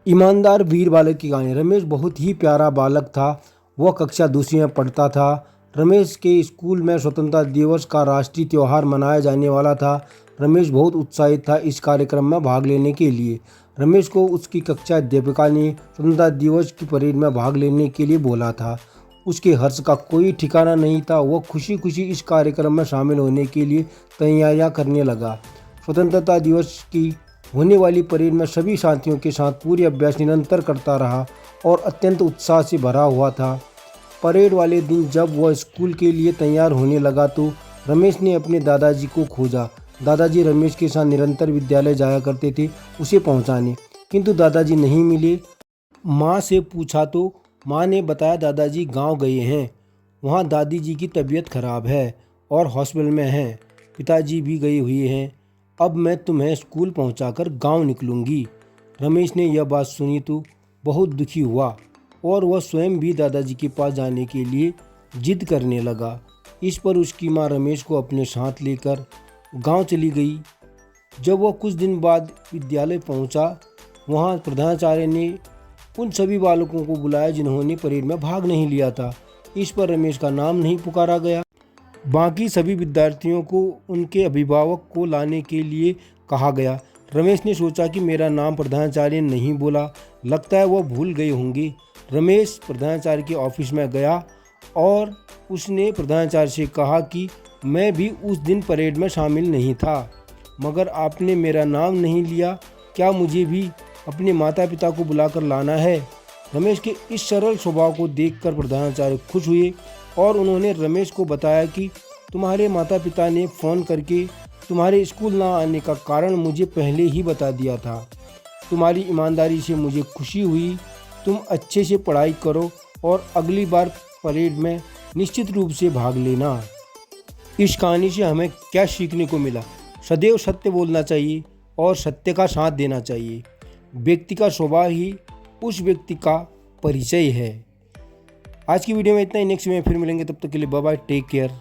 ईमानदार वीर बालक की कहानी। रमेश बहुत ही प्यारा बालक था। वह कक्षा दूसरी में पढ़ता था। रमेश के स्कूल में स्वतंत्रता दिवस का राष्ट्रीय त्यौहार मनाया जाने वाला था। रमेश बहुत उत्साहित था इस कार्यक्रम में भाग लेने के लिए। रमेश को उसकी कक्षा अध्यापिका ने स्वतंत्रता दिवस की परेड में भाग लेने के लिए बोला था। उसके हर्ष का कोई ठिकाना नहीं था। वह खुशी खुशी इस कार्यक्रम में शामिल होने के लिए तैयारियां करने लगा। स्वतंत्रता दिवस की होने वाली परेड में सभी साथियों के साथ पूरी अभ्यास निरंतर करता रहा और अत्यंत उत्साह से भरा हुआ था। परेड वाले दिन जब वह स्कूल के लिए तैयार होने लगा तो रमेश ने अपने दादाजी को खोजा। दादाजी रमेश के साथ निरंतर विद्यालय जाया करते थे उसे पहुंचाने, किंतु दादाजी नहीं मिले। माँ से पूछा तो माँ ने बताया दादाजी गांव गए हैं, वहाँ दादी जी की तबीयत खराब है और हॉस्पिटल में हैं। पिताजी भी गए हुए हैं। अब मैं तुम्हें स्कूल पहुंचाकर गांव निकलूंगी। रमेश ने यह बात सुनी तो बहुत दुखी हुआ और वह स्वयं भी दादाजी के पास जाने के लिए जिद करने लगा। इस पर उसकी माँ रमेश को अपने साथ लेकर गांव चली गई। जब वह कुछ दिन बाद विद्यालय पहुंचा, वहां प्रधानाचार्य ने उन सभी बालकों को बुलाया जिन्होंने परेड में भाग नहीं लिया था। इस पर रमेश का नाम नहीं पुकारा गया। बाकी सभी विद्यार्थियों को उनके अभिभावक को लाने के लिए कहा गया। रमेश ने सोचा कि मेरा नाम प्रधानाचार्य ने नहीं बोला, लगता है वह भूल गए होंगे। रमेश प्रधानाचार्य के ऑफिस में गया और उसने प्रधानाचार्य से कहा कि मैं भी उस दिन परेड में शामिल नहीं था, मगर आपने मेरा नाम नहीं लिया, क्या मुझे भी अपने माता पिता को बुलाकर लाना है? रमेश के इस सरल स्वभाव को देखकर प्रधानाचार्य खुश हुए और उन्होंने रमेश को बताया कि तुम्हारे माता पिता ने फ़ोन करके तुम्हारे स्कूल ना आने का कारण मुझे पहले ही बता दिया था। तुम्हारी ईमानदारी से मुझे खुशी हुई। तुम अच्छे से पढ़ाई करो और अगली बार परेड में निश्चित रूप से भाग लेना। इस कहानी से हमें क्या सीखने को मिला? सदैव सत्य बोलना चाहिए और सत्य का साथ देना चाहिए। व्यक्ति का स्वभाव ही उस व्यक्ति का परिचय है। आज की वीडियो में इतना ही। नेक्स्ट में फिर मिलेंगे, तब तक के लिए बाय बाय, टेक केयर।